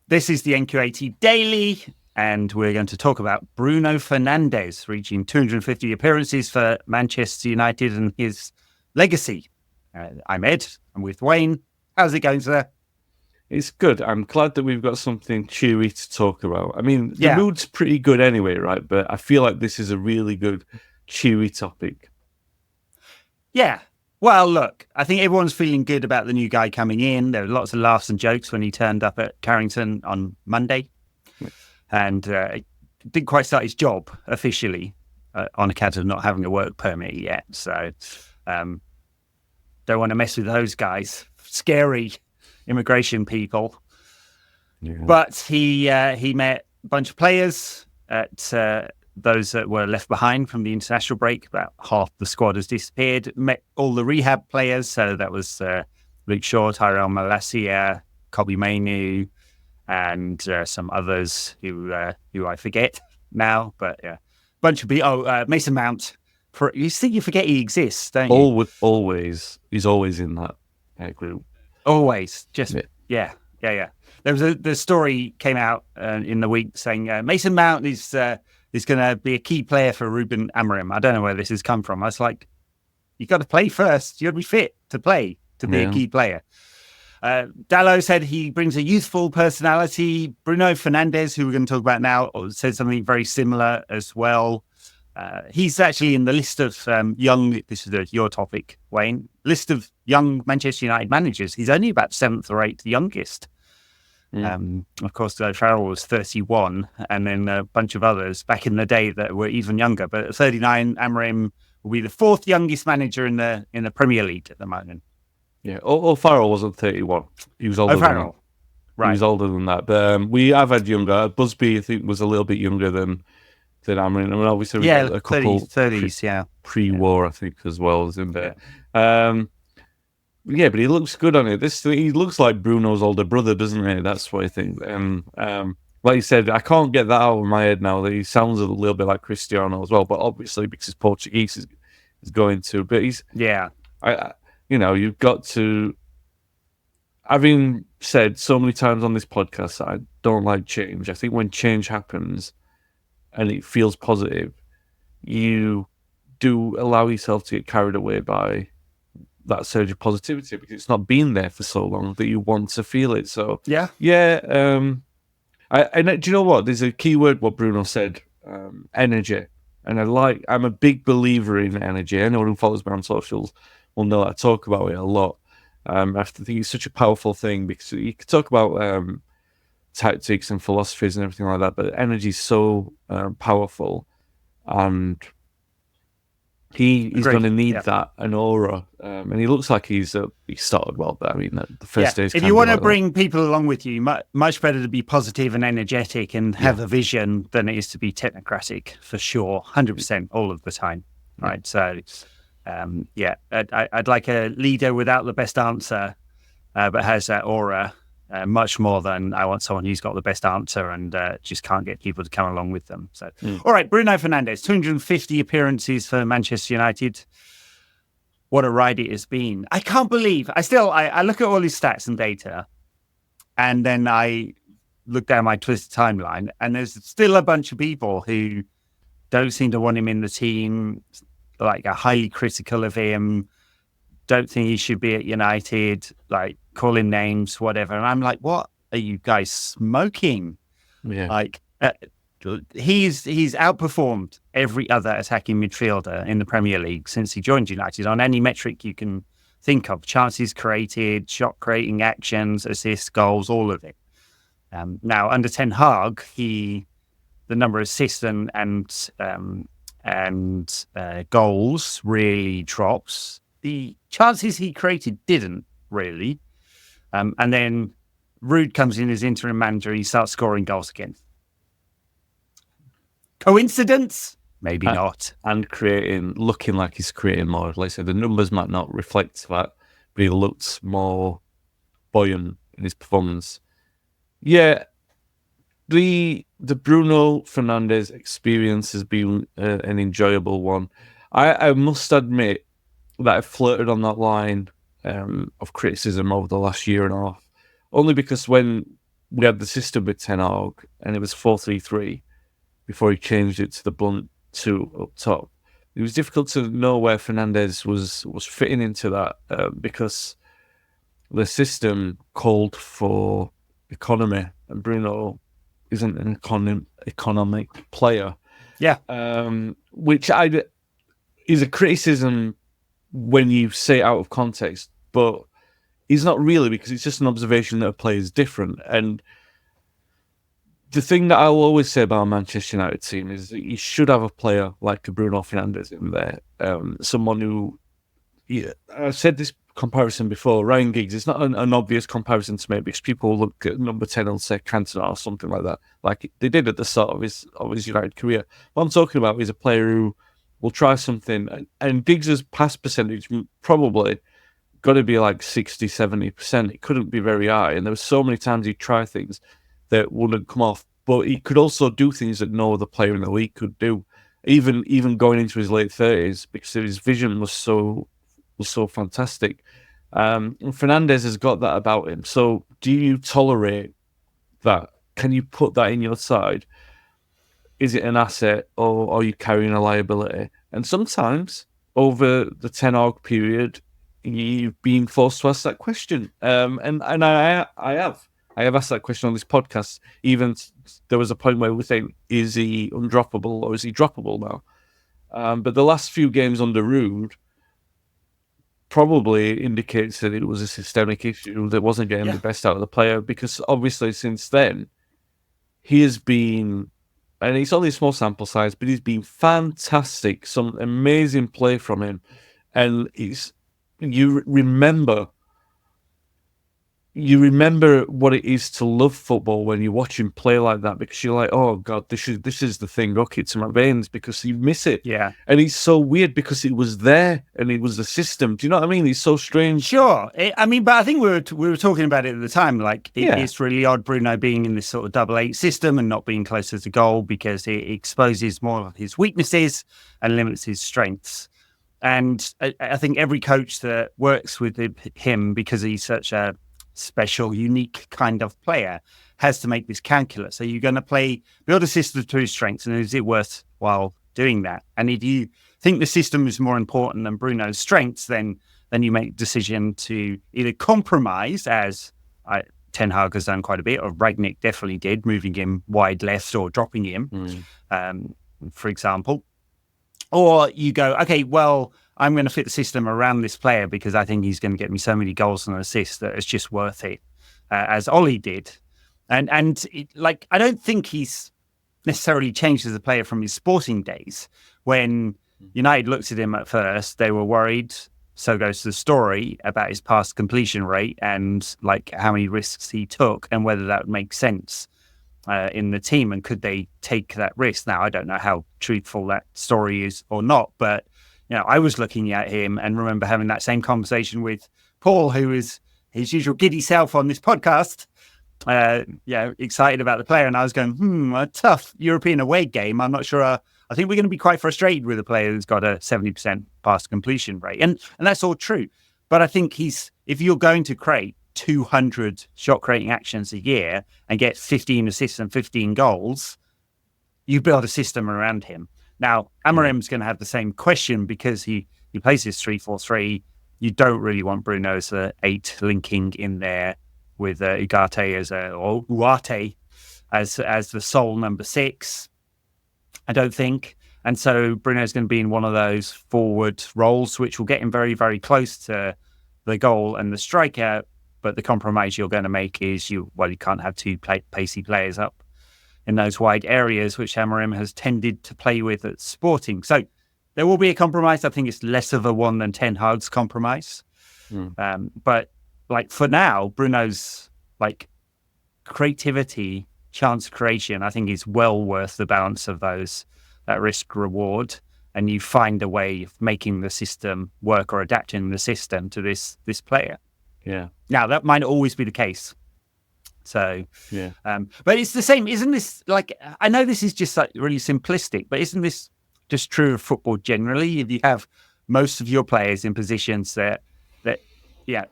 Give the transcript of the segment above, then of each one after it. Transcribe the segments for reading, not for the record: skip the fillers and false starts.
This is the NQ80 Daily, and we're going to talk about Bruno Fernandes reaching 250 appearances for Manchester United and his legacy. I'm Ed. I'm with Wayne. How's it going, sir? It's good. I'm glad that we've got something cheery to talk about. I mean, the mood's pretty good anyway, right? But I feel like this is a really good, cheery topic. Yeah. Well, look, I think everyone's feeling good about the new guy coming in. There were lots of laughs and jokes when he turned up at Carrington on Monday. And didn't quite start his job officially on account of not having a work permit yet. So don't want to mess with those guys. Scary immigration people. Yeah. But he met a bunch of players at those that were left behind from the international break. About half the squad has disappeared. Met all the rehab players. So that was Luke Shaw, Tyrell Malacia, Kobbie Mainoo, and some others who I forget now. But yeah, bunch of people. Mason Mount. You think you forget he exists, don't you? Always. He's always in that group. Always. Just yeah. There was the story came out in the week saying Mason Mount is going to be a key player for Ruben Amorim. I don't know where this has come from. I was like, you got to play first. You got to be fit to play to be a key player. Dallo said he brings a youthful personality. Bruno Fernandes, who we're going to talk about now, said something very similar as well. He's actually in the list of young, this is your topic, Wayne, list of young Manchester United managers. He's only about 7th or 8th youngest. Of course, Farrell was 31, and then a bunch of others back in the day that were even younger. But at 39, Amorim will be the 4th youngest manager in the Premier League at the moment. Yeah, Farrell wasn't 31. He was older than that. Right. He was older than that. But we have had younger. Busby, I think, was a little bit younger than Amorim. I mean, obviously, we got a couple 30s, pre-war, I think, as well as in there. Yeah, but he looks good on it. He looks like Bruno's older brother, doesn't he? That's what I think. Like you said, I can't get that out of my head now. That he sounds a little bit like Cristiano as well, but obviously because he's Portuguese, is going to. But he's you've got to. Having said so many times on this podcast that I don't like change. I think when change happens and it feels positive, you do allow yourself to get carried away by that surge of positivity because it's not been there for so long that you want to feel it. So do you know what? There's a key word what Bruno said, energy, and I'm a big believer in energy. Anyone who follows me on socials will know that I talk about it a lot. I think it's such a powerful thing because you could talk about tactics and philosophies and everything like that, but energy is so powerful, and he's going to need that, an aura, and he looks like he started well. But I mean, the first days. If you want to bring people along with you, much better to be positive and energetic and have a vision than it is to be technocratic, for sure, 100% all of the time. Right, so I'd like a leader without the best answer, but has that aura. Much more than I want someone who's got the best answer and just can't get people to come along with them. So, all right, Bruno Fernandes, 250 appearances for Manchester United. What a ride it has been. I can't believe, I look at all his stats and data, and then I look down my Twitter timeline, and there's still a bunch of people who don't seem to want him in the team, like are highly critical of him, don't think he should be at United, like calling names, whatever. And I'm like, what are you guys smoking? Yeah. Like, he's outperformed every other attacking midfielder in the Premier League since he joined United on any metric you can think of. Chances created, shot creating actions, assists, goals, all of it. Now, under Ten Hag, the number of assists and goals really drops. The chances he created didn't really. And then Ruud comes in as interim manager. He starts scoring goals again. Coincidence? Maybe not. And looking like he's creating more. Like I said, the numbers might not reflect that, but he looks more buoyant in his performance. Yeah, the Bruno Fernandes experience has been an enjoyable one. I must admit that I flirted on that line of criticism over the last year and a half, only because when we had the system with Ten Hag, and it was 4-3-3 before he changed it to the blunt 2 up top. It was difficult to know where Fernandes was fitting into that because the system called for economy, and Bruno isn't an economic player. Yeah. Which is a criticism when you say it out of context, but he's not really, because it's just an observation that a player is different. And the thing that I'll always say about a Manchester United team is that you should have a player like a Bruno Fernandes in there. Someone who, I've said this comparison before, Ryan Giggs. It's not an obvious comparison to make because people look at number 10 and say Cantona or something like that, like they did at the start of his United career. What I'm talking about is a player who will try something, and Giggs' pass percentage probably got to be like 60-70%. It couldn't be very high, and there were so many times he'd try things that wouldn't come off, but he could also do things that no other player in the league could do, even going into his late 30s, because his vision was so fantastic. And Fernandes has got that about him. So do you tolerate that? Can you put that in your side? Is it an asset, or are you carrying a liability? And sometimes over the Ten Hag period, you've been forced to ask that question. And I have asked that question on this podcast. Even there was a point where we were saying, is he undroppable or is he droppable now? But the last few games under Ruud probably indicates that it was a systemic issue that wasn't getting the best out of the player, because obviously since then he has been, and it's only a small sample size, but he's been fantastic. Some amazing play from him, and you remember what it is to love football when you watch him play like that, because you're like, oh God, this is the thing, okay, to my veins, because you miss it. Yeah. And he's so weird because it was there and it was the system. Do you know what I mean? He's so strange. Sure. But I think we were talking about it at the time. Like, it's really odd Bruno being in this sort of 8-8 system and not being closer to goal, because it exposes more of his weaknesses and limits his strengths. And I think every coach that works with him, because he's such a special, unique kind of player, has to make this calculus. So you're going to build a system to his strengths, and is it worthwhile doing that? And if you think the system is more important than Bruno's strengths, then you make the decision to either compromise, as Ten Hag has done quite a bit, or Rangnick definitely did, moving him wide left or dropping him, for example. Or you go, okay, well, I'm going to fit the system around this player because I think he's going to get me so many goals and assists that it's just worth it, as Ollie did. And I don't think he's necessarily changed as a player from his Sporting days. When United looked at him at first, they were worried, so goes the story, about his pass completion rate and like how many risks he took and whether that would make sense in the team, and could they take that risk. Now, I don't know how truthful that story is or not, but I was looking at him and remember having that same conversation with Paul, who is his usual giddy self on this podcast, excited about the player. And I was going, a tough European away game. I'm not sure. I think we're going to be quite frustrated with a player who's got a 70% pass completion rate. And that's all true. But I think if you're going to create 200 shot creating actions a year and get 15 assists and 15 goals, you build a system around him. Now, Amorim's going to have the same question because he plays his 3-4-3. You don't really want Bruno as an 8 linking in there with Ugarte or Uarte as the sole number 6. I don't think. And so Bruno's going to be in one of those forward roles, which will get him very, very close to the goal and the striker. But the compromise you're going to make is you can't have 2 pacey players up in those wide areas, which Amorim has tended to play with at Sporting. So there will be a compromise. I think it's less of a one than Ten Hag's compromise. But for now, Bruno's creativity, chance creation, I think is well worth the balance of that risk reward. And you find a way of making the system work or adapting the system to this player. Yeah. Now, that might always be the case. So, but it's the same, isn't this? I know this is just really simplistic, but isn't this just true of football generally? If you have most of your players in positions that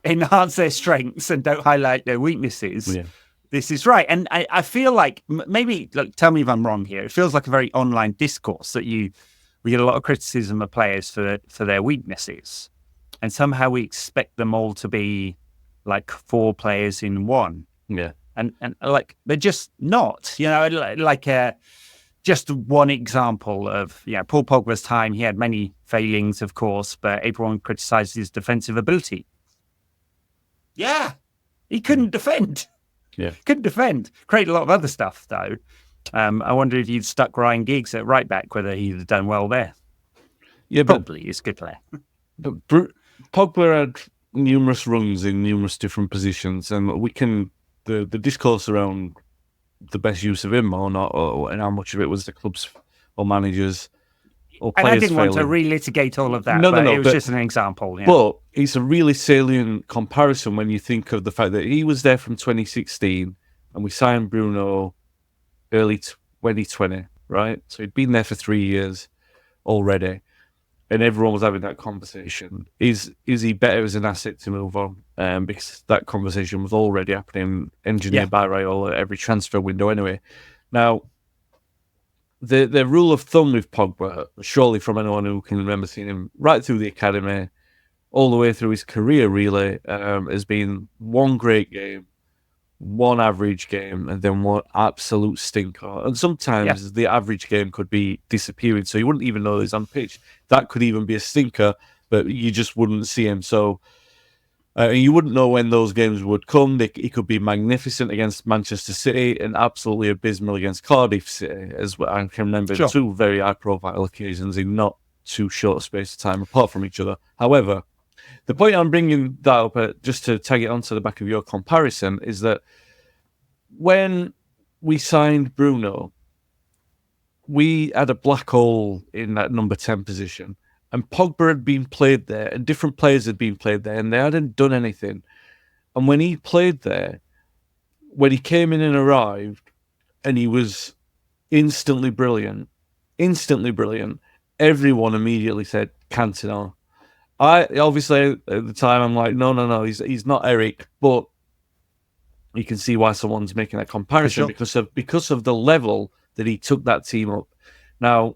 enhance their strengths and don't highlight their weaknesses, This is right. And I feel like maybe, look, tell me if I'm wrong here. It feels like a very online discourse that we get a lot of criticism of players for their weaknesses. And somehow we expect them all to be like 4 players in one. Yeah. And like, they're just not, just one example of, Paul Pogba's time. He had many failings, of course, but everyone criticized his defensive ability. Yeah. He couldn't defend. Yeah. Couldn't defend. Created a lot of other stuff, though. I wonder if you'd stuck Ryan Giggs at right back, whether he'd have done well there. Yeah, probably he's a good player. But Pogba had numerous runs in numerous different positions, and the discourse around the best use of him or not, and how much of it was the club's or managers or players. And I didn't want to failing. relitigate all of that, No, it was just an example. Yeah. But it's a really salient comparison when you think of the fact that he was there from 2016 and we signed Bruno early 2020, right? So he'd been there for 3 years already, and everyone was having that conversation. Is he better as an asset to move on? Because that conversation was already happening, engineered by Raiola at every transfer window anyway. Now, the rule of thumb with Pogba, surely from anyone who can remember seeing him right through the academy, all the way through his career, really, has been one great game, one average game, and then one absolute stinker. And sometimes the average game could be disappearing, so you wouldn't even know he's on pitch. That could even be a stinker, but you just wouldn't see him. So you wouldn't know when those games would come. He could be magnificent against Manchester City and absolutely abysmal against Cardiff City, as well. I can remember 2 very high-profile occasions in not too short a space of time apart from each other. However, the point I'm bringing that up, just to tag it onto the back of your comparison, is that when we signed Bruno, we had a black hole in that number 10 position. And Pogba had been played there, and different players had been played there, and they hadn't done anything. And when he played there, when he came in and arrived, and he was instantly brilliant, everyone immediately said, Cantona. I obviously at the time I'm like, no, he's not Eric, but you can see why someone's making that comparison because of the level that he took that team up. Now,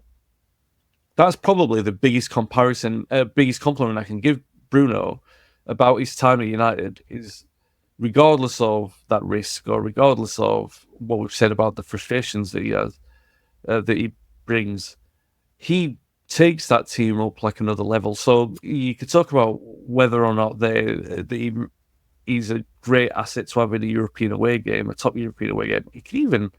that's probably the biggest compliment I can give Bruno about his time at United is, regardless of that risk or regardless of what we've said about the frustrations that he has, that he brings, he takes that team up like another level. So you could talk about whether or not he's a great asset to have in a European away game, a top European away game. You can even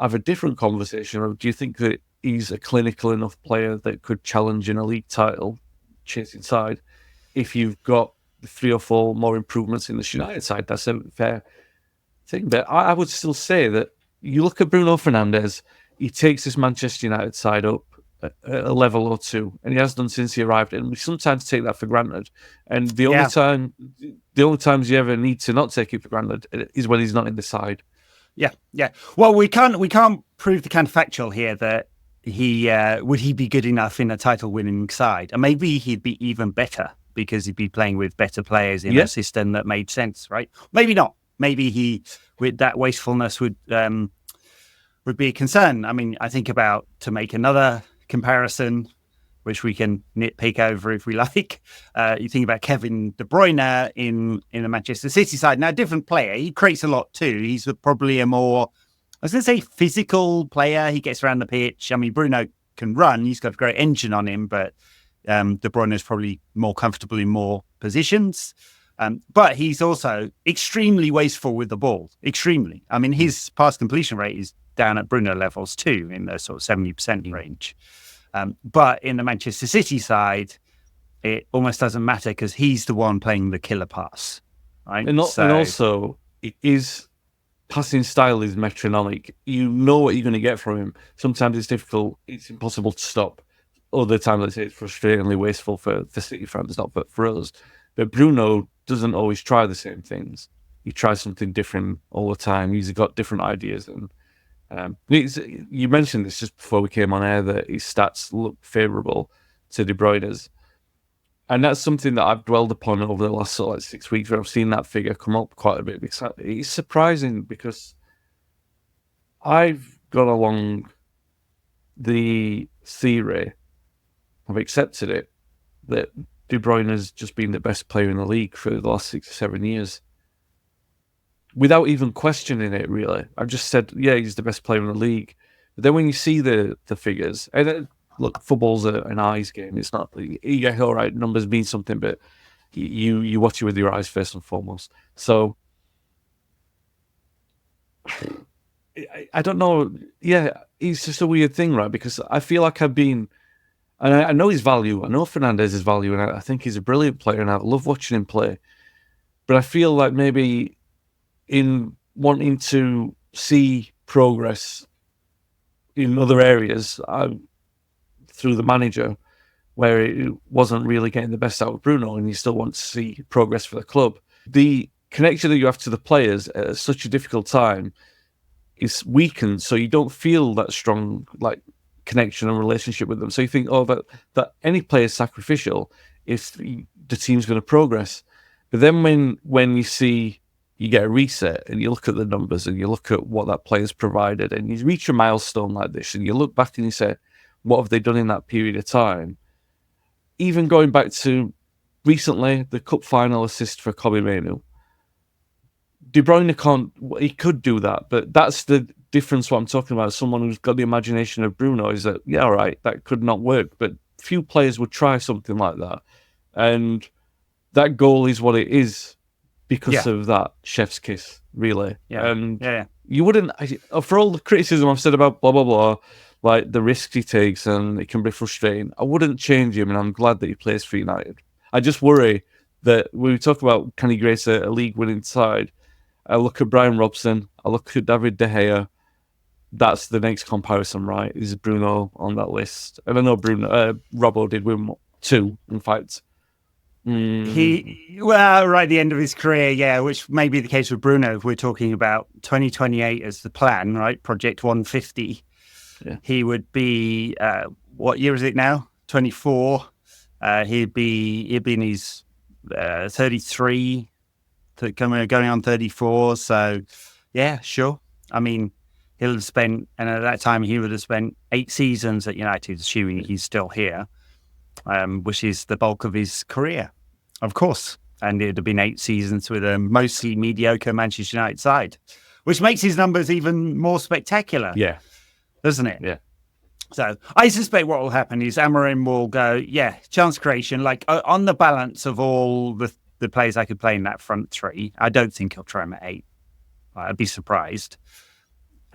have a different conversation of, do you think that he's a clinical enough player that could challenge an elite title chasing side if you've got 3 or 4 more improvements in the United side? That's a fair thing. But I would still say that you look at Bruno Fernandes, he takes this Manchester United side up a level or 2, and he has done since he arrived, and we sometimes take that for granted. And the only times you ever need to not take it for granted is when he's not in the side. Yeah. Well, we can't prove the counterfactual here that he would he be good enough in a title-winning side, and maybe he'd be even better because he'd be playing with better players in a system that made sense, right? Maybe not. Maybe he, with that wastefulness, would be a concern. I mean, I think about, to make another comparison, which we can nitpick over if we like. You think about Kevin De Bruyne in the Manchester City side. Now, different player. He creates a lot too. He's probably a more, I was going to say, physical player. He gets around the pitch. I mean, Bruno can run. He's got a great engine on him, but De Bruyne is probably more comfortable in more positions. But he's also extremely wasteful with the ball. Extremely. I mean, his pass completion rate is down at Bruno levels too, in the sort of 70% range. But in the Manchester City side, it almost doesn't matter because he's the one playing the killer pass, right? And also, his passing style is metronomic. You know what you're going to get from him. Sometimes it's difficult. It's impossible to stop. Other times, let's say, it's frustratingly wasteful for City fans, not for us. But Bruno doesn't always try the same things. He tries something different all the time. He's got different ideas. And you mentioned this just before we came on air, that his stats look favourable to De Bruyne's. And that's something that I've dwelled upon over the last sort of 6 weeks, where I've seen that figure come up quite a bit. It's surprising because I've got along the theory, I've accepted it, that De Bruyne has just been the best player in the league for the last 6 or 7 years. Without even questioning it, really. I've just said, yeah, he's the best player in the league. But then when you see the figures, and look, football's an eyes game. It's not, yeah, all right, numbers mean something, but you watch it with your eyes first and foremost. So, I don't know. Yeah, it's just a weird thing, right? Because I feel like I've been, and I know his value. I know Fernandes' value, and I think he's a brilliant player, and I love watching him play. But I feel like maybe in wanting to see progress in other areas through the manager, where it wasn't really getting the best out of Bruno, and you still want to see progress for the club. The connection that you have to the players at such a difficult time is weakened, so you don't feel that strong connection and relationship with them. So you think, that any player is sacrificial if the team's going to progress. But then when you see you get a reset and you look at the numbers and you look at what that player's provided and you reach a milestone like this and you look back and you say, what have they done in that period of time? Even going back to recently, the cup final assist for Kobe Mainoo. De Bruyne he could do that, but that's the difference what I'm talking about. Someone who's got the imagination of Bruno is that, yeah, all right, that could not work, but few players would try something like that. And that goal is what it is because of that chef's kiss, really. Yeah. And yeah. you wouldn't, for all the criticism I've said about blah, blah, blah, like the risks he takes and it can be frustrating, I wouldn't change him, and I'm glad that he plays for United. I just worry that when we talk about can he grace a league-winning side, I look at Brian Robson, I look at David De Gea, that's the next comparison, right? Is Bruno on that list? And I know Robbo did win 2, in fact. Right at the end of his career, yeah, which may be the case with Bruno if we're talking about 2028 as the plan, right? Project 150. Yeah. He would be, what year is it now? 24. He'd be in his 33, going on 34. So, yeah, sure. I mean, he'll have spent, and at that time he would have spent 8 seasons at United, assuming he's still here, which is the bulk of his career, of course. And it'd have been 8 seasons with a mostly mediocre Manchester United side, which makes his numbers even more spectacular. Yeah. Doesn't it? Yeah. So I suspect what will happen is Amorim will go, chance creation, on the balance of all the players I could play in that front 3. I don't think he'll try him at 8. I'd be surprised.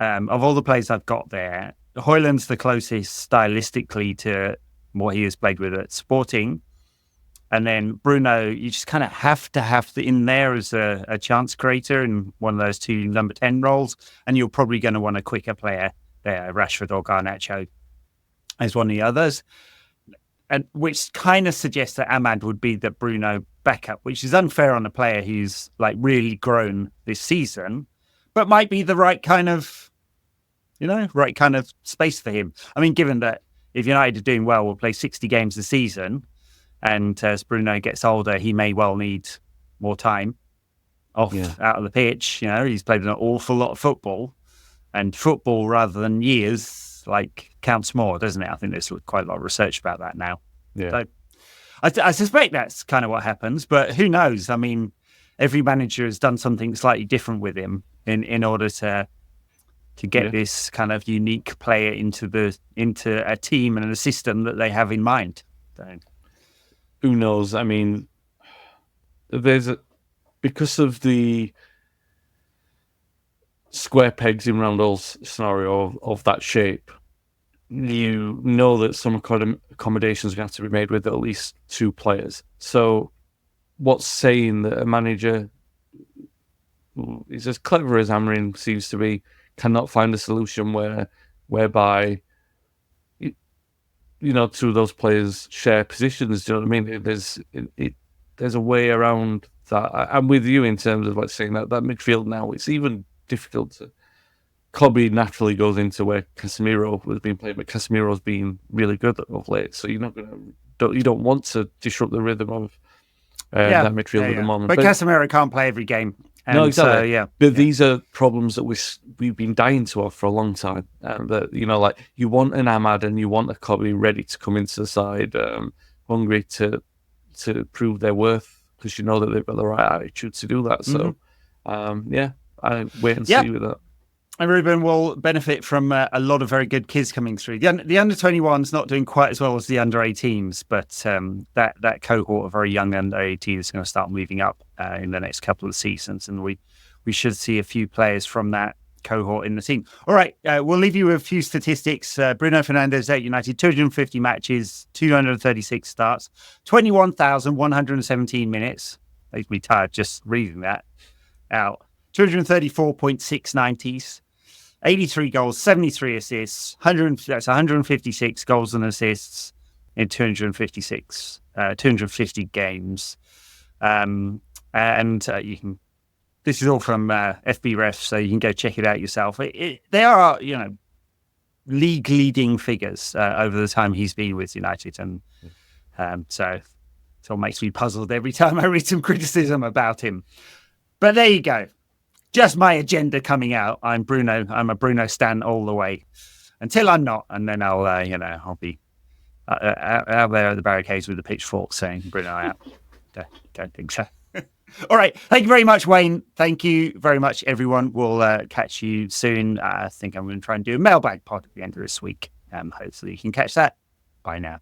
Of all the players I've got there, Højlund's the closest stylistically to what he has played with at Sporting. And then Bruno, you just kind of have to have in there as a chance creator in one of those 2 number 10 roles. And you're probably going to want a quicker player there, Rashford or Garnacho, as one of the others. And which kind of suggests that Ahmad would be the Bruno backup, which is unfair on a player who's really grown this season, but might be the right kind of space for him. I mean, given that if United are doing well, we'll play 60 games a season, and as Bruno gets older, he may well need more time out of the pitch. He's played an awful lot of football, and football rather than years counts more, doesn't it? I think there's quite a lot of research about that now. Yeah. So I suspect that's kind of what happens, but who knows? I mean, every manager has done something slightly different with him in order to get this kind of unique player into a team and a system that they have in mind. So, who knows? I mean, because of the square pegs in round holes scenario of that shape, you know that some accommodations are going to have to be made with at least 2 players. So what's saying that a manager is as clever as Amorim seems to be cannot find a solution whereby 2 of those players share positions? Do you know what I mean? There's a way around that. I'm with you in terms of saying that midfield now, it's even difficult to. Kobe naturally goes into where Casemiro was being played, but Casemiro's been really good of late, so you're not going to You don't want to disrupt the rhythm of that midfield at the moment. But Casemiro can't play every game. No, exactly. So, but these are problems that we've been dying to have for a long time. That like you want an Ahmad and you want a Kobe ready to come into the side, hungry to prove their worth, because you know that they've got the right attitude to do that. So, I wait and see with that. And Ruben will benefit from a lot of very good kids coming through. The under-21's not doing quite as well as the under-18s, but that cohort of very young under-18s is going to start moving up in the next couple of seasons, and we should see a few players from that cohort in the team. All right, we'll leave you with a few statistics. Bruno Fernandes at United, 250 matches, 236 starts, 21,117 minutes. Makes me tired just reading that out. 234.6 90s, 83 goals, 73 assists, that's 156 goals and assists in 250 games. You can. This is all from FB Ref, so you can go check it out yourself. They are, league leading figures over the time he's been with United, and so it all makes me puzzled every time I read some criticism about him. But there you go. Just my agenda coming out. I'm a Bruno stan all the way until I'm not, and then I'll be out there at the barricades with the pitchfork saying Bruno out. Don't think so. All right. Thank you very much, Wayne. Thank you very much, everyone. We'll catch you soon. I think I'm going to try and do a mailbag pod at the end of this week. Hopefully you can catch that. Bye now.